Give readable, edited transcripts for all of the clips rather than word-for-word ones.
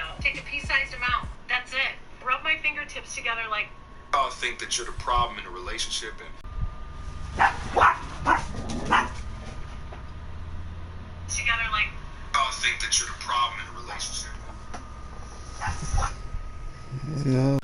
out. Take a pea-sized amount. That's it. Rub my fingertips together like... Y'all think that you're the problem in a relationship and... Together like... Y'all think that you're the problem in a relationship. No.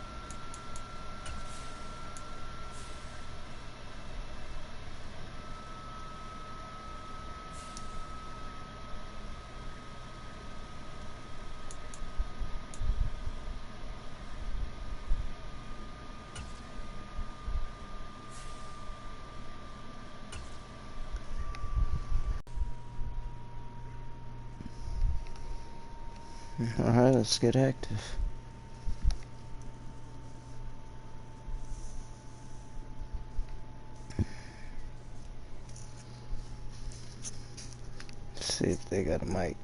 Alright, let's get active. Let's see if they got a mic.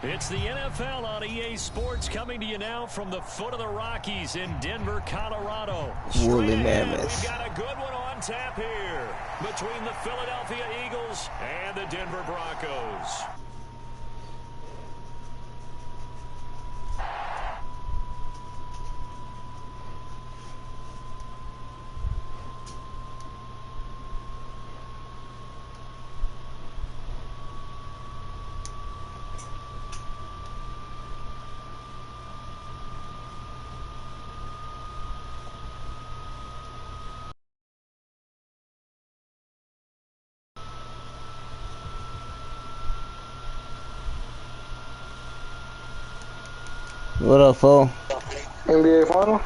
It's the NFL on EA Sports, coming to you now from the foot of the Rockies in Denver, Colorado. Woolly mammoth. We've got a good one on tap here between the Philadelphia Eagles and the Denver Broncos. What up, fool? NBA final?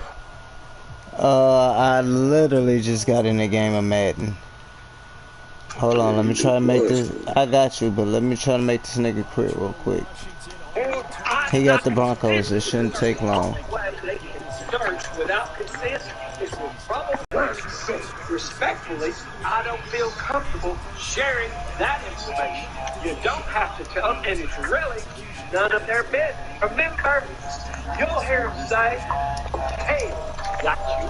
I literally just got in a game of Madden. Hold on, let me try to make this. I got you, but let me try to make this nigga quit real quick. He got the Broncos. It shouldn't take long. Respectfully, I don't feel comfortable sharing that information. You don't have to tell them, and it's really none of their business. Remember, you'll hear them say, hey, got you.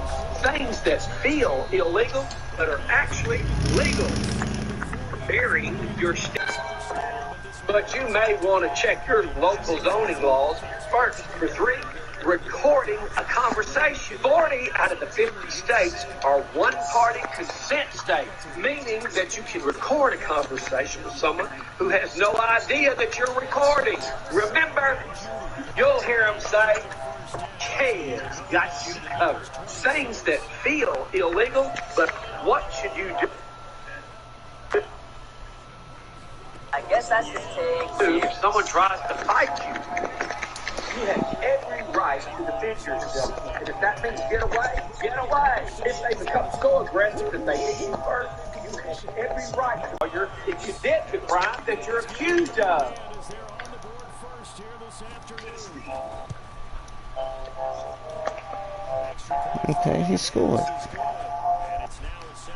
Things that feel illegal, but are actually legal. Burying your state. But you may want to check your local zoning laws first. For 3, recording a conversation. 40 out of the 50 states are one-party consent states, meaning that you can record a conversation with someone who has no idea that you're recording. Remember, you'll hear them say, kids got you covered. Things that feel illegal, but what should you do? I guess that's the thing. If someone tries to fight you, you have every right to defend yourself. And if that means get away, get away. If they become so aggressive that they hit you first, you have every right to if you did the crime that you're accused of. Okay, he scored.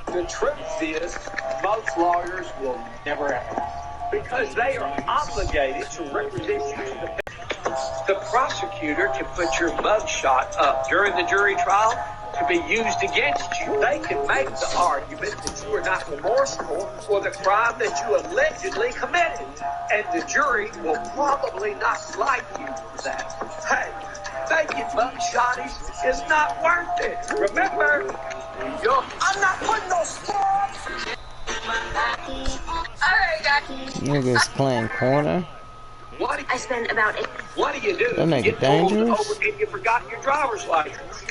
The truth is, most lawyers will never ask. Because they are obligated to represent you to the prosecutor can put your mugshot up during the jury trial to be used against you. They can make the argument that you are not remorseful for the crime that you allegedly committed. And the jury will probably not like you for that. Hey, making mugshotties is not worth it. Remember, I'm not putting no sports. Niggas playing corner. I spend about 8. What do you do? That nigga dangerous. Over and you forgot your driver's license.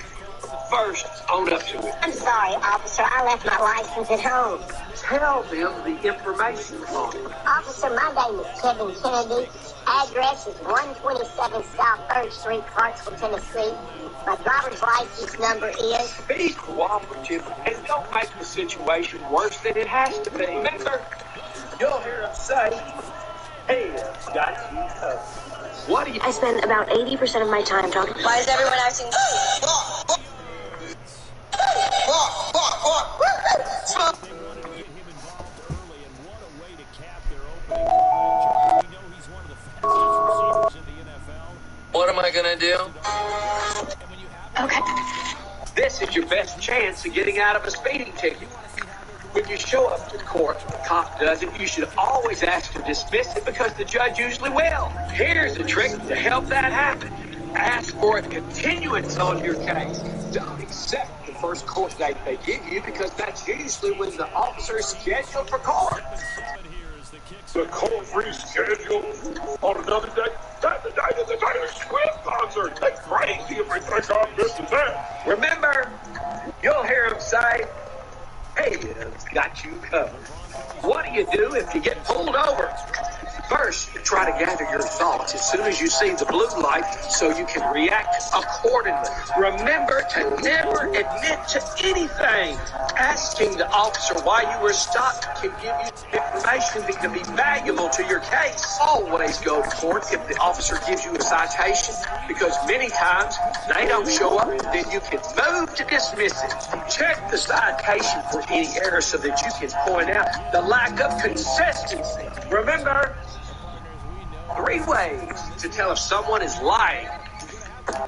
first, own up to it. I'm sorry, officer. I left my license at home. Tell them the information on it. Officer, my name is Kevin Kennedy. Address is 127 South 3rd Street, Clarksville, Tennessee. My driver's license number is... Be cooperative and don't make the situation worse than it has to be. Remember, you'll hear them say, hey, got you covered. What do you... I spend about 80% of my time talking. Why is everyone acting? What am I gonna do? Okay. This is your best chance of getting out of a speeding ticket. When you show up to court, the cop does it, you should always ask to dismiss it because the judge usually will. Here's a trick to help that happen. Ask for a continuance on your case. Don't accept the first court date they give you because that's usually when the officer is scheduled for court. The court's rescheduled on another day. That's the day of the Taylor Swift concert. That's crazy if I think I'm missing that. Remember, you'll hear him say, hey, got you covered. What do you do if you get pulled over? First, you try to gather your thoughts as soon as you see the blue light so you can react accordingly. Remember to never admit to anything. Asking the officer why you were stopped can give you information that can be valuable to your case. Always go to court if the officer gives you a citation because many times they don't show up, then you can move to dismiss it. Check the citation for any error so that you can point out the lack of consistency. Remember, 3 ways to tell if someone is lying.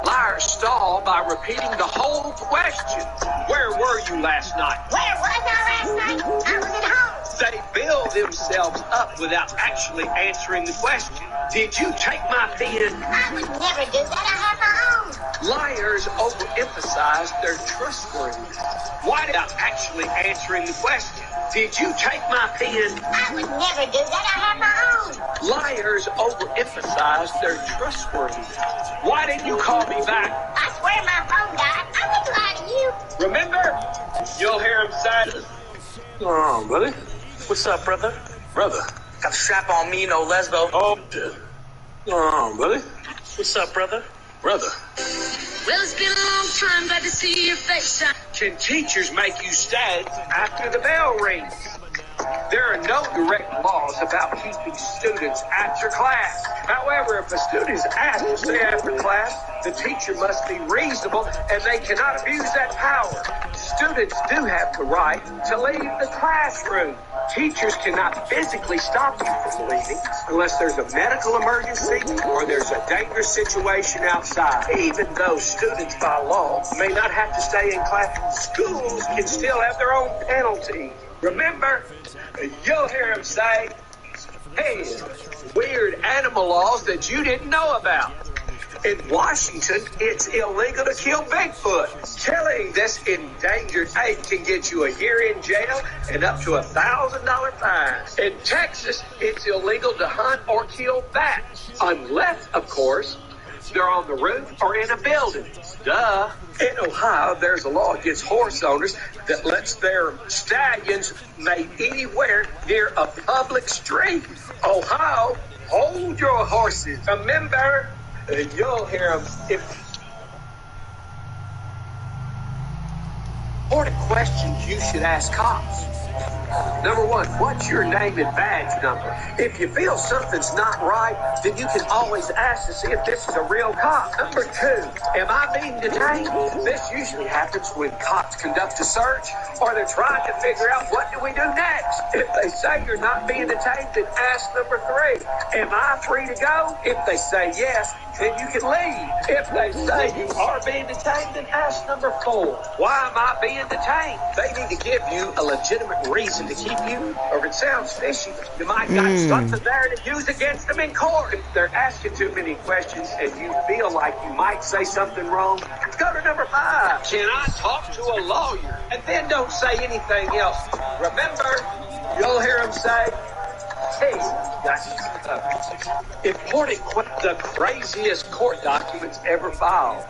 Liars stall by repeating the whole question. Where were you last night? Where was I last night? I was at home. They build themselves up without actually answering the question. Did you take my pen? I would never do that. I have my own. Liars overemphasize their trustworthiness. Why without actually answering the question? Did you take my pen? I would never do that. I have my own. Liars overemphasize their trustworthiness. Why didn't you call me back? I swear my phone died. I wouldn't lie to you. Remember? You'll hear him say, Oh, buddy. What's up, brother? Brother. Got the strap on me, no lesbo. Oh, shit. Oh, buddy. What's up, brother? Brother. Well, it's been a long time, glad to see your face. can teachers make you stay after the bell rings? There are no direct laws about keeping students after class. However, if a student is asked to stay after class, the teacher must be reasonable and they cannot abuse that power. Students do have the right to leave the classroom. Teachers cannot physically stop you from leaving unless there's a medical emergency or there's a dangerous situation outside. Even though students by law may not have to stay in class, schools can still have their own penalties. Remember, you'll hear them say, hey, weird animal laws that you didn't know about. In Washington, it's illegal to kill Bigfoot. Killing this endangered ape can get you a year in jail and up to $1,000 fine. In Texas, it's illegal to hunt or kill bats, unless, of course, they're on the roof or in a building. Duh. In Ohio, there's a law against horse owners that lets their stallions mate anywhere near a public street. Ohio, hold your horses. Remember, you'll hear them. Important questions you should ask cops. Number one, what's your name and badge number? If you feel something's not right, then you can always ask to see if this is a real cop. Number two, am I being detained? This usually happens when cops conduct a search or they're trying to figure out what do we do next. If they say you're not being detained, then ask number three, am I free to go? If they say yes, then you can leave. If they say you are being detained, then ask number four, why am I being detained? They need to give you a legitimate reason to keep you, or if it sounds fishy, you might got something there to use against them in court. If they're asking too many questions and you feel like you might say something wrong, go to number five. Can I talk to a lawyer? And then don't say anything else. Remember, you'll hear them say, Hey, important, the craziest court documents ever filed.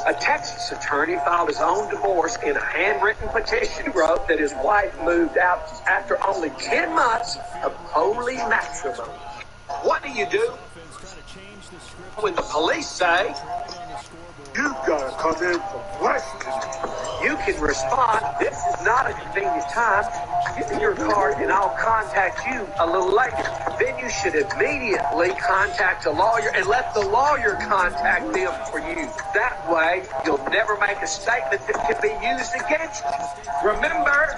A Texas attorney filed his own divorce in a handwritten petition. He wrote that his wife moved out after only 10 months of holy matrimony. What do you do when the police say, You gotta come in for questioning? you can respond, this is not a convenient time. Give me your card and I'll contact you a little later. Then you should immediately contact a lawyer and let the lawyer contact them for you. That way, you'll never make a statement that can be used against you. Remember,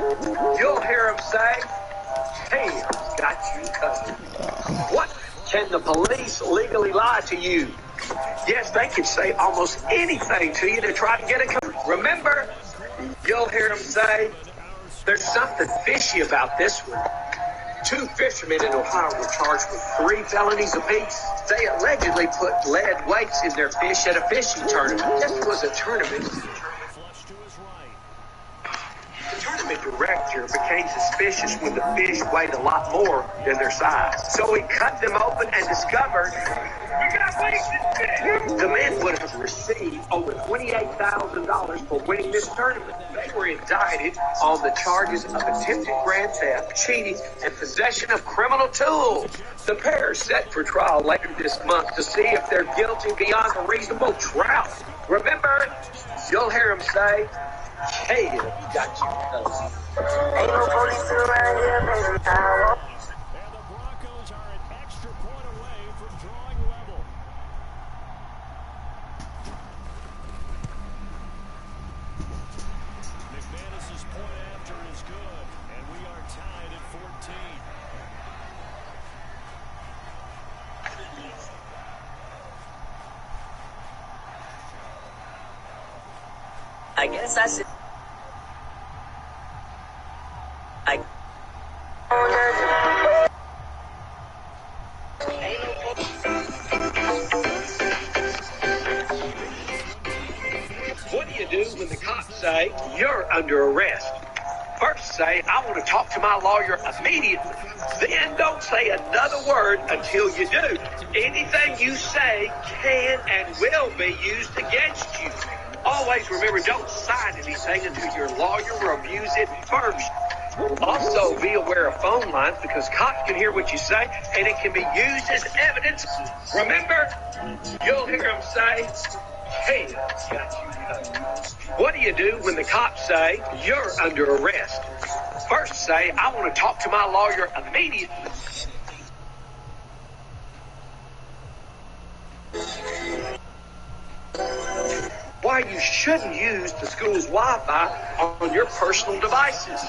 you'll hear them say, hey, got you covered. What? Can the police legally lie to you? Yes, they can say almost anything to you to try to get a cover. Remember, you'll hear them say, there's something fishy about this one. 2 fishermen in Ohio were charged with 3 felonies apiece. They allegedly put lead weights in their fish at a fishing tournament. This was a tournament. The tournament director became suspicious when the fish weighed a lot more than their size. So he cut them open and discovered the men would have received over $28,000 for winning this tournament. They were indicted on the charges of attempted grand theft, cheating, and possession of criminal tools. The pair are set for trial later this month to see if they're guilty beyond a reasonable doubt. Remember, you'll hear them say, hey, got you covered. And the Broncos are an extra point away from drawing level. McManus's point after is good, and we are tied at 14. I guess that's it. What do you do when the cops say you're under arrest? First say, I want to talk to my lawyer immediately. Then don't say another word until you do. Anything you say can and will be used against you. Always remember, don't sign anything until your lawyer reviews it first. Also, be aware of phone lines because cops can hear what you say and it can be used as evidence. Remember, you'll hear them say, hey, got you covered. What do you do when the cops say you're under arrest? First say, I want to talk to my lawyer immediately. Why you shouldn't use the school's Wi-Fi on your personal devices.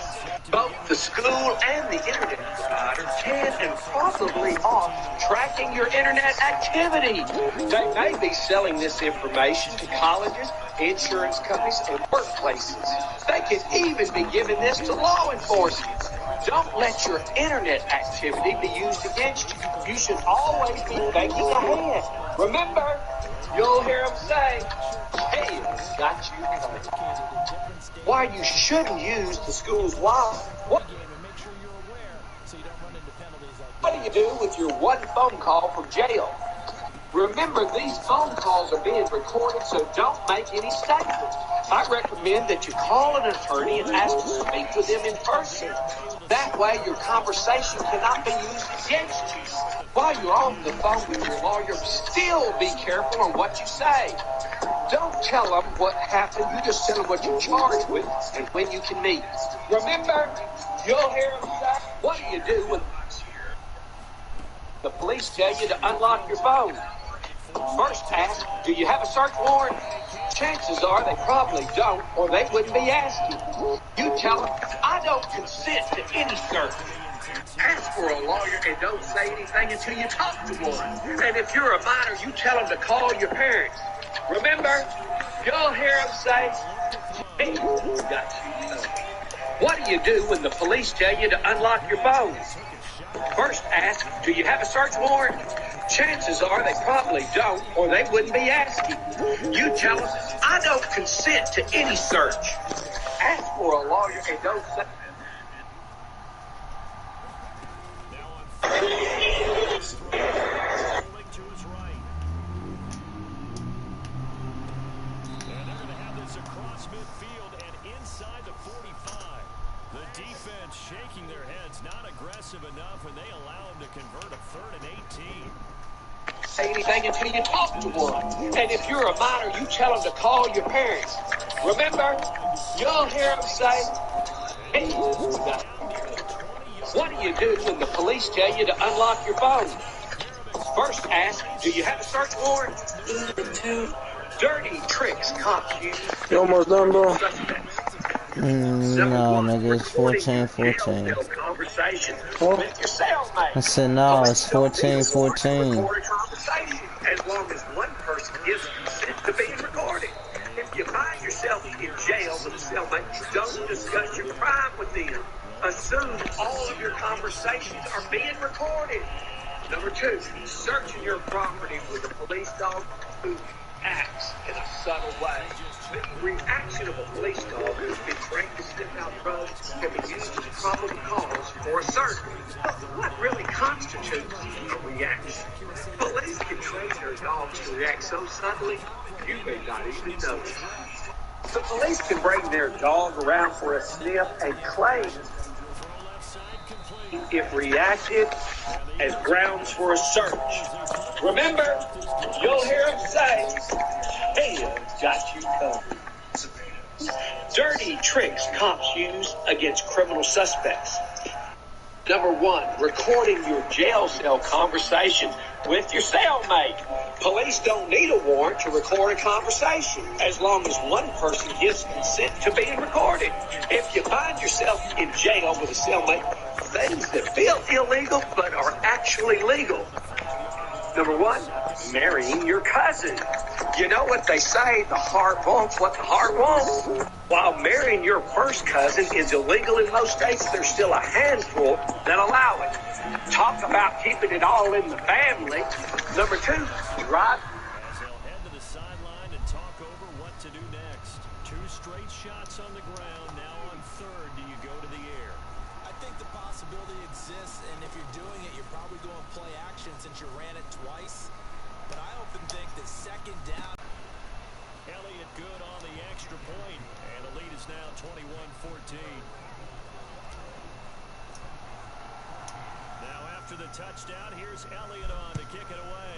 Both the school and the internet provider can and probably are tracking your internet activity. They may be selling this information to colleges, insurance companies, and workplaces. They can even be giving this to law enforcement. Don't let your internet activity be used against you. You should always be thinking ahead. Remember, you'll hear them say, hey, got you covered. Why you shouldn't use the school's Wi-Fi. What do you do with your one phone call from jail? Remember, these phone calls are being recorded, so don't make any statements. I recommend that you call an attorney and ask to speak with them in person. That way, your conversation cannot be used against you. While you're on the phone with your lawyer, still be careful on what you say. Don't tell them what happened. You just tell them what you're charged with and when you can meet. Remember, you'll hear them say, what do you do when the police tell you to unlock your phone? First ask, do you have a search warrant? Chances are they probably don't, or they wouldn't be asking. You tell them, I don't consent to any search. Ask for a lawyer and don't say anything until you talk to one. And if you're a minor, you tell them to call your parents. Remember, you'll hear them say, hey, got you covered. What do you do when the police tell you to unlock your phone? First ask, do you have a search warrant? Chances are they probably don't, or they wouldn't be asking. You tell them, I don't consent to any search. Ask for a lawyer and don't say... defense shaking their heads, not aggressive enough, and they allow him to convert a 3rd and 18. Say anything until you talk to one. And if you're a minor, you tell them to call your parents. Remember, you'll hear them say, hey, what do you do when the police tell you to unlock your phone? First ask, do you have a search warrant? Two dirty tricks cops use. You almost done, bro? No, nigga, it's 14-14. I said, no, it's 14-14. As long as one person gives consent to being recorded. If you find yourself in jail with a cellmate, don't discuss your crime with them. Assume all of your conversations are being recorded. Number 2, searching your property with a police dog who acts in a subtle way. The reaction of a police dog who's been trained to sniff out drugs can be used as probable cause for a search. But what really constitutes a reaction? Police can train their dogs to react so subtly, you may not even notice. The police can bring their dog around for a sniff and claim, if reacted, as grounds for a search. Remember, you'll hear them say, hell's got you covered. Dirty tricks cops use against criminal suspects. Number 1, recording your jail cell conversation with your cellmate. Police don't need a warrant to record a conversation as long as one person gives consent to being recorded. If you find yourself in jail with a cellmate, things that feel illegal but are actually legal. Number 1, marrying your cousin. You know what they say, the heart wants what the heart wants. While marrying your first cousin is illegal in most states, there's still a handful that allow it. Talk about keeping it all in the family. Number 2, drive. As they'll head to the sideline and talk over what to do next. 2 straight shots on the ground. Now on 3rd, do you go to the air? I think the possibility exists, and if you're doing it, you're probably going to play action since you ran it twice. But I often think that 2nd down. Elliott good on the extra point, and the lead is now 21-14. Now after the touchdown, here's Elliott on to kick it away.